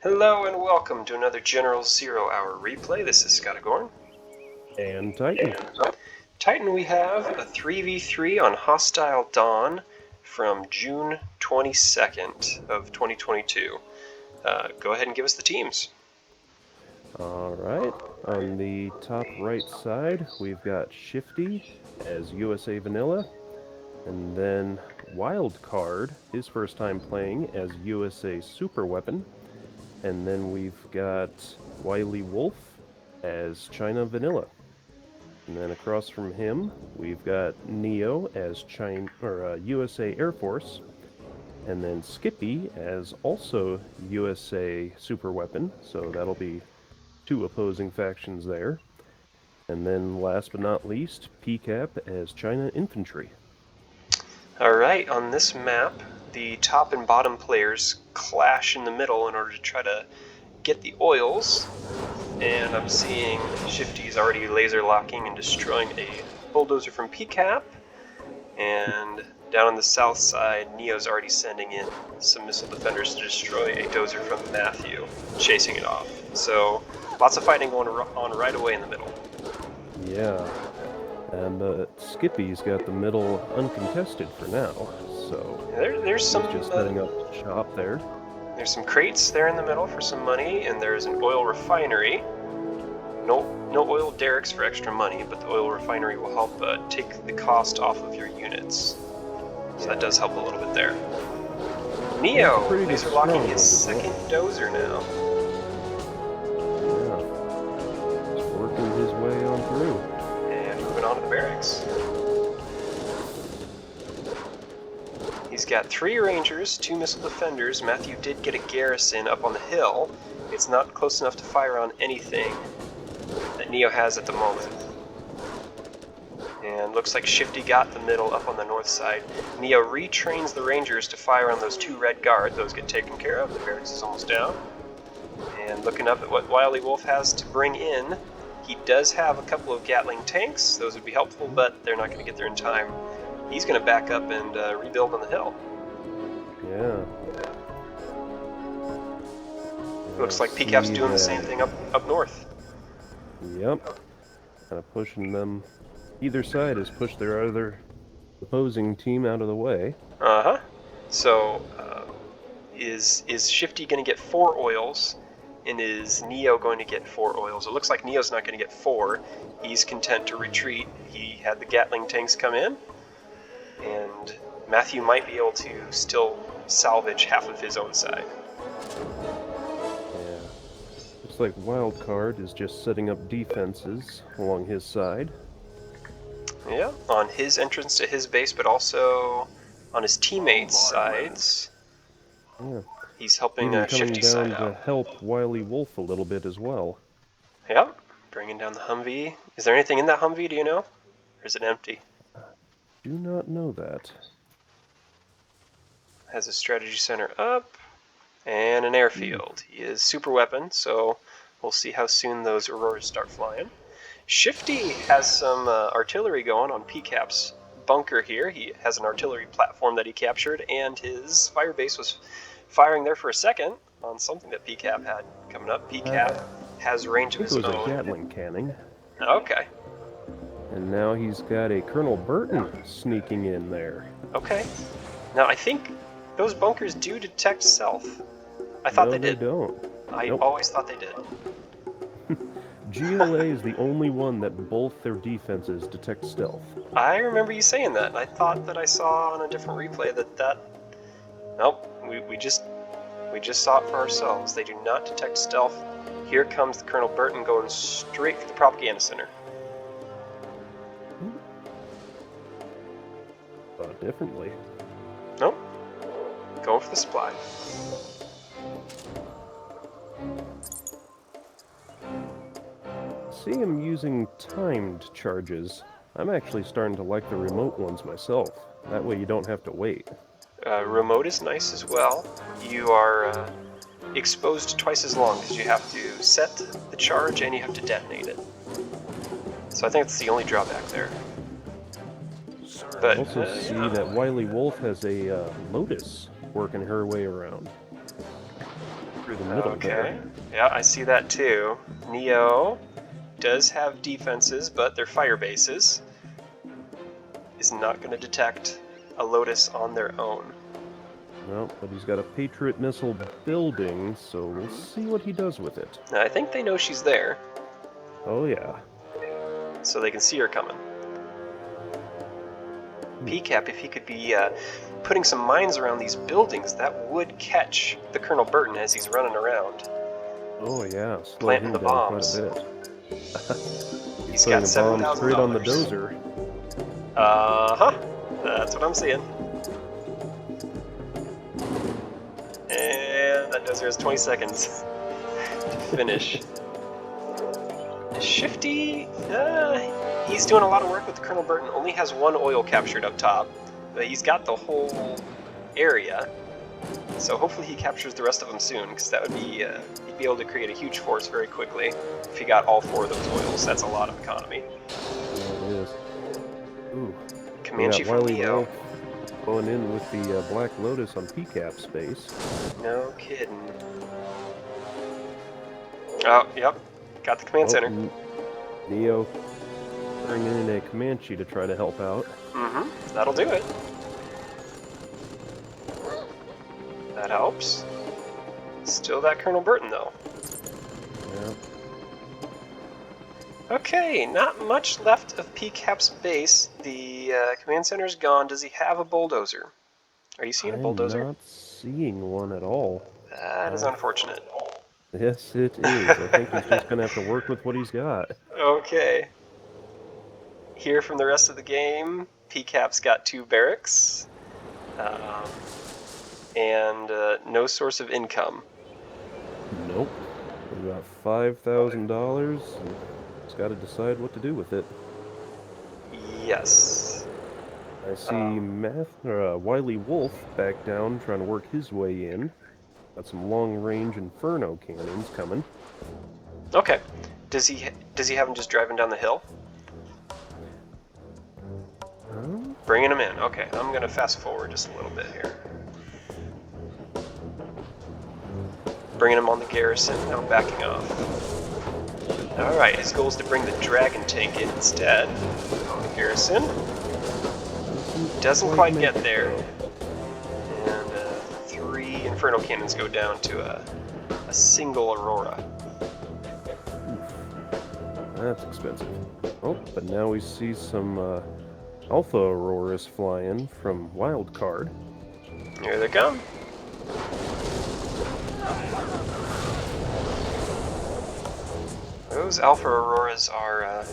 Hello and welcome to another General Zero Hour replay. This is Scottagorn. And Tytan. Titan, we have a 3v3 on Hostile Dawn from June 22nd of 2022. Go ahead and give us the teams. Alright, on the top right side, we've got Shifty as USA Vanilla, and then Wildcard, his first time playing as USA Super Weapon, and then we've got WilyWolf as China Vanilla. And then across from him, we've got Neo as USA Air Force, and then Skippy as also USA Super Weapon, so that'll be two opposing factions there. And then last but not least, Pcap as China Infantry. Alright, on this map, the top and bottom players clash in the middle in order to try to get the oils. And I'm seeing Shifty's already laser locking and destroying a bulldozer from Pcap. And down on the south side, Neo's already sending in some missile defenders to destroy a dozer from Matthew, chasing it off. So lots of fighting going on right away in the middle. Yeah, and Skippy's got the middle uncontested for now, so there's some he's just setting up shop there. There's some crates there in the middle for some money, and there's an oil refinery. No oil derricks for extra money, but the oil refinery will help take the cost off of your units. So that does help a little bit there. Neo, laser locking his second dozer now. Yeah, he's working his way on through. And moving on to the barracks. He's got 3 rangers, 2 missile defenders. Matthew did get a garrison up on the hill. It's not close enough to fire on anything that Neo has at the moment. And looks like Shifty got the middle up on the north side. Neo retrains the rangers to fire on those 2 red guards. Those get taken care of. The barracks is almost down. And looking up at what WilyWolf has to bring in, he does have a couple of Gatling tanks. Those would be helpful, but they're not going to get there in time. He's going to back up and rebuild on the hill. Yeah. Looks like Pcap's doing the same thing up north. Yep. Kind of pushing them. Either side has pushed their other opposing team out of the way. Uh-huh. So, is Shifty going to get 4 oils, and is Neo going to get 4 oils? It looks like Neo's not going to get 4. He's content to retreat. He had the Gatling tanks come in, and Matthew might be able to still salvage half of his own side. Yeah. Looks like Wildcard is just setting up defenses along his side. Yeah, on his entrance to his base, but also on his teammates' sides. Yeah. He's helping Shifty side out. To help WilyWolf a little bit as well. Yep, bringing down the Humvee. Is there anything in that Humvee, do you know? Or is it empty? Do not know that. Has a strategy center up, and an airfield. He is super weapon, so we'll see how soon those Auroras start flying. Shifty has some artillery going on Pcap's bunker here. He has an artillery platform that he captured, and his fire base was firing there for a second on something that Pcap had coming up. Pcap has range of his own. It was a Gatling canning. Okay. And now he's got a Colonel Burton sneaking in there. Okay. Now I think those bunkers do detect stealth. I thought they did. They don't. I always thought they did. GLA is the only one that both their defenses detect stealth. I remember you saying that. I thought that I saw on a different replay that nope, we just saw it for ourselves. They do not detect stealth. Here comes the Colonel Burton going straight for the propaganda center. Thought differently. Nope. Going for the supply. See him using timed charges. I'm actually starting to like the remote ones myself. That way you don't have to wait. Remote is nice as well. You are exposed twice as long because you have to set the charge and you have to detonate it. So I think that's the only drawback there. But also see that WilyWolf has a Lotus working her way around. through the middle there. Yeah, I see that too. Neo does have defenses, but they're fire bases. Is not going to detect a Lotus on their own. No, but he's got a Patriot missile building, so we'll see what he does with it. Now, I think they know she's there, Oh yeah. so they can see her coming. Pcap, if he could be putting some mines around these buildings, that would catch the Colonel Burton as he's running around. Oh yeah, slow Planting him the down bombs. quite a bit. He's Putting got the bombs straight on the $7,000. dozer. Uh-huh. That's what I'm seeing. And that dozer has 20 seconds to finish. Shifty, he's doing a lot of work with the Colonel Burton. Only has one oil captured up top, but he's got the whole area. So hopefully he captures the rest of them soon, because that would be he'd be able to create a huge force very quickly if he got all 4 of those oils. That's a lot of economy. Yeah, it is. Ooh. Comanche from Leo. WilyWolf going in with the Black Lotus on Pcap space. No kidding. Oh, yep. Got the command center. Neo bringing in a Comanche to try to help out. Mm-hmm. That'll do it. That helps. Still that Colonel Burton, though. Yeah. Okay, not much left of Pcap's base. The command center's gone. Does he have a bulldozer? Are you seeing a bulldozer? I'm not seeing one at all. That is unfortunate. Yes, it is. I think he's just going to have to work with what he's got. Okay. Here from the rest of the game, Pcap's got 2 barracks. And no source of income. Nope. We got $5,000. He's got to decide what to do with it. Yes. I see WilyWolf back down trying to work his way in. Got some long-range Inferno cannons coming. Okay. Does he have him just driving down the hill? Bringing him in. Okay, I'm gonna fast forward just a little bit here. Bringing him on the garrison, now backing off. Alright, his goal is to bring the Dragon Tank in instead. On the garrison. Doesn't quite get there. And 3 Inferno Cannons go down to a single Aurora. That's expensive. Oh, but now we see some Alpha Auroras flying from Wildcard. Here they come. Those Alpha Auroras are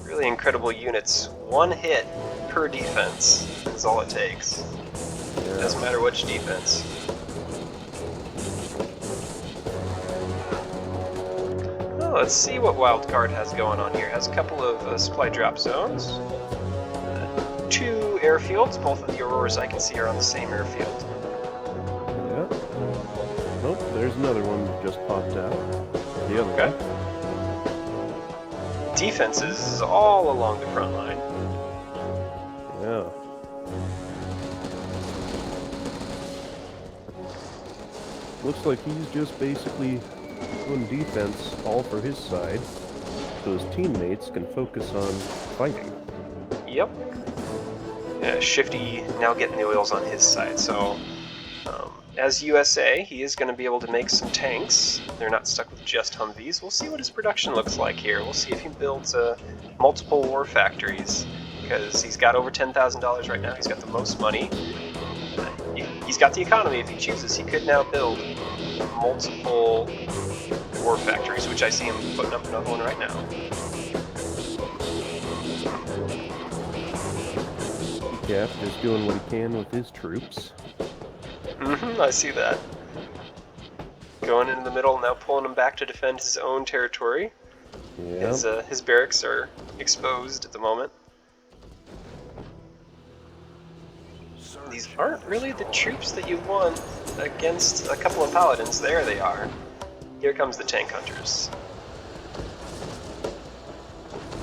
really incredible units. 1 hit per defense is all it takes. Yeah. Doesn't matter which defense. Oh, let's see what Wildcard has going on here. It has a couple of supply drop zones. 2 airfields. Both of the Auroras I can see are on the same airfield. Yeah. Oh, there's another one that just popped out. The other one. Defenses all along the front line. Yeah. Looks like he's just basically doing defense all for his side, so his teammates can focus on fighting. Yep. Shifty now getting the oils on his side, so as USA, he is going to be able to make some tanks. They're not stuck with just Humvees. We'll see what his production looks like here. We'll see if he builds multiple war factories, because he's got over $10,000 right now. He's got the most money. He's got the economy if he chooses. He could now build multiple war factories, which I see him putting up another one right now. Pcap is doing what he can with his troops. I see that. Going into the middle, now pulling him back to defend his own territory. Yeah. His barracks are exposed at the moment. These aren't really the troops that you want against a couple of paladins. There they are. Here comes the tank hunters.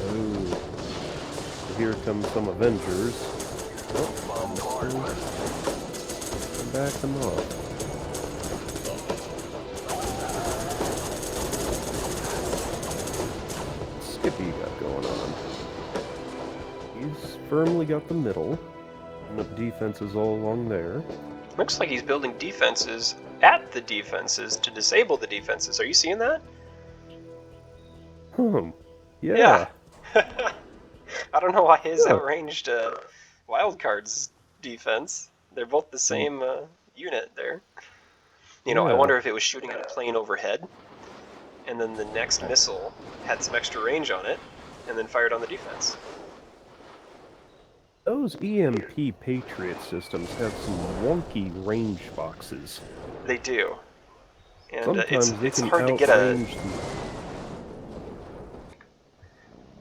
Oh. Here come some Avengers. Back them off. Skippy got going on? He's firmly got the middle, and the defenses all along there. Looks like he's building defenses at the defenses to disable the defenses. Are you seeing that? Yeah. I don't know why his outranged Wildcard's defense. They're both the same unit there. You know, I wonder if it was shooting at a plane overhead, and then the next missile had some extra range on it, and then fired on the defense. Those EMP Patriot systems have some wonky range boxes. They do. And Sometimes it's hard to get a...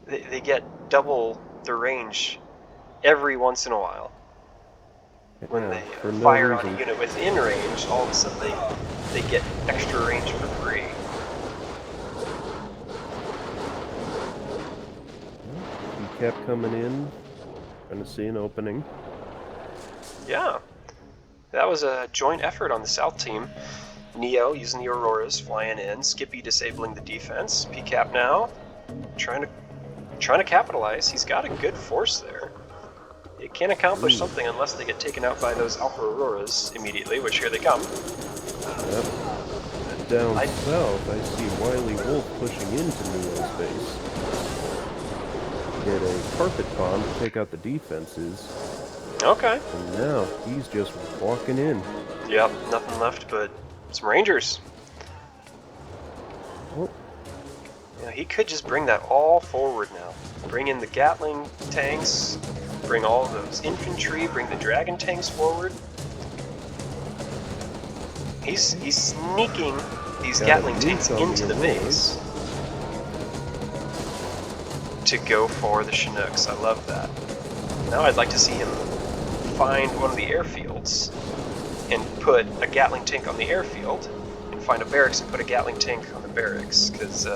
They get double the range every once in a while. When they fire on a unit within range, all of a sudden they get extra range for free. Pcap coming in, trying to see an opening. Yeah, that was a joint effort on the South team. Neo using the Auroras, flying in, Skippy disabling the defense, Pcap now trying to capitalize. He's got a good force there. It can't accomplish something unless they get taken out by those Alpha Auroras immediately, which here they come. Yep. And down south, I see WilyWolf pushing into Neo's base. Get a carpet bomb to take out the defenses. Okay. And now he's just walking in. Yep, nothing left but some Rangers. Oh. Yeah, he could just bring that all forward now. Bring in the Gatling tanks, bring all those infantry, bring the Dragon tanks forward. He's sneaking these Gatling tanks into the base to go for the Chinooks. I love that. Now I'd like to see him find one of the airfields and put a Gatling tank on the airfield, and find a barracks and put a Gatling tank on the barracks, because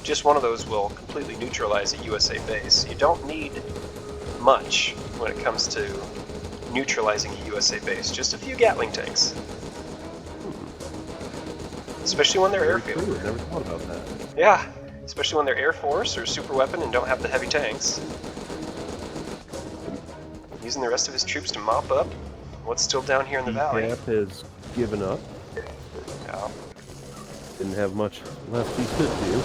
just one of those will completely neutralize a USA base. You don't need much when it comes to neutralizing a USA base. Just a few Gatling tanks. Especially when they're airfield. True. Never thought about that. Yeah, especially when they're Air Force or super weapon and don't have the heavy tanks. Using the rest of his troops to mop up what's still down here in the valley. Pcap has given up. Yeah. Didn't have much left he could do.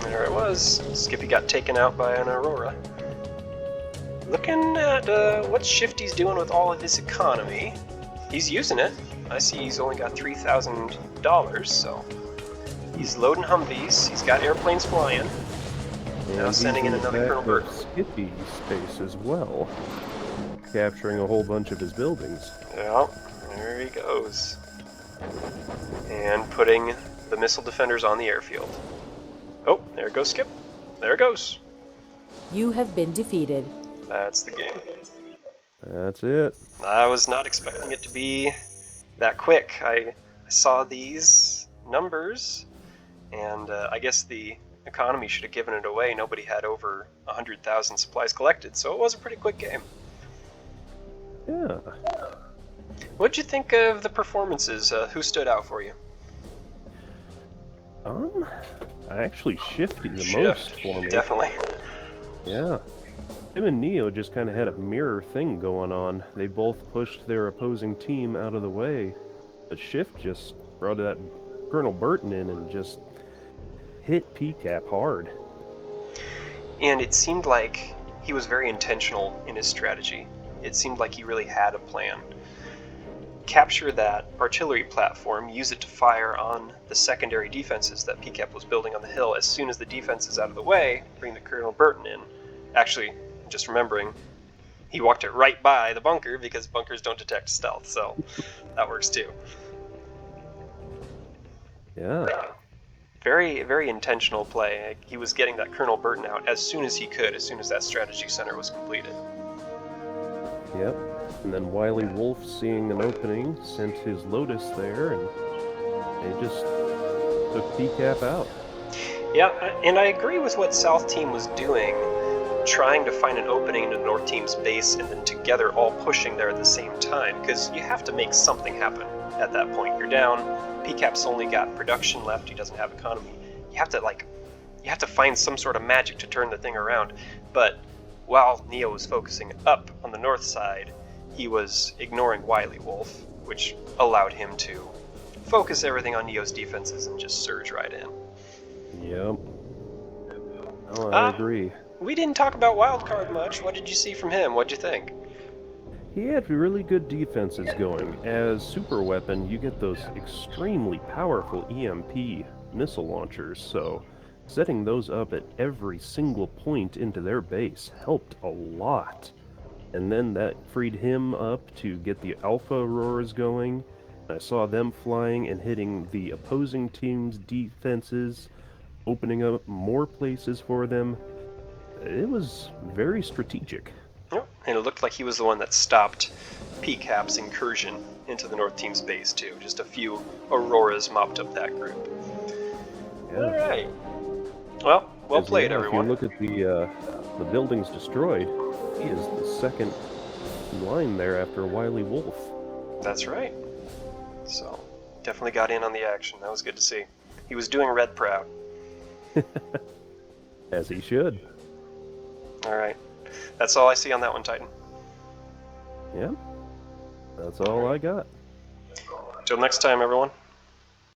There it was. Skippy got taken out by an Aurora. Looking at what Shifty's doing with all of his economy. He's using it. I see he's only got $3,000, so he's loading Humvees. He's got airplanes flying. And now sending in another Colonel Burton. Skippy's space as well, capturing a whole bunch of his buildings. Yeah, there he goes. And putting the missile defenders on the airfield. Oh, there goes Skip. There it goes. You have been defeated. That's the game. That's it. I was not expecting it to be that quick. I saw these numbers, and I guess the economy should have given it away. Nobody had over 100,000 supplies collected, so it was a pretty quick game. Yeah. What'd you think of the performances? Who stood out for you? Actually Shifty the most for me. Definitely. Yeah. Him and Neo just kind of had a mirror thing going on. They both pushed their opposing team out of the way. But Shift just brought that Colonel Burton in and just hit Pcap hard. And it seemed like he was very intentional in his strategy. It seemed like he really had a plan. Capture that artillery platform, use it to fire on the secondary defenses that Pcap was building on the hill. As soon as the defense is out of the way, bring the Colonel Burton in. Actually, just remembering, he walked it right by the bunker because bunkers don't detect stealth, so that works too. Yeah. Very, very intentional play. He was getting that Colonel Burton out as soon as he could, as soon as that strategy center was completed. Yep. And then WilyWolf, seeing an opening, sent his Lotus there, and they just took Pcap out. Yeah, and I agree with what South Team was doing. trying to find an opening in the North team's base and then together all pushing there at the same time, because you have to make something happen at that point. You're down, Pcap's only got production left, he doesn't have economy. You have to find some sort of magic to turn the thing around. But while Neo was focusing up on the north side, he was ignoring WilyWolf, which allowed him to focus everything on Neo's defenses and just surge right in. Yep. Oh, I agree. We didn't talk about Wildcard much. What did you see from him? What'd you think? He had really good defenses going. As super weapon, you get those extremely powerful EMP missile launchers, so setting those up at every single point into their base helped a lot. And then that freed him up to get the Alpha Auroras going. I saw them flying and hitting the opposing team's defenses, opening up more places for them. It was very strategic. Yep. And it looked like he was the one that stopped Pcap's incursion into the North team's base too. Just a few Auroras mopped up that group. Yeah. All right. Well played, everyone. If you look at the buildings destroyed, he is the second line there after WilyWolf. That's right. So, definitely got in on the action. That was good to see. He was doing red proud. As he should. All right. That's all I see on that one, Titan. Yeah. That's all I got. Till next time, everyone.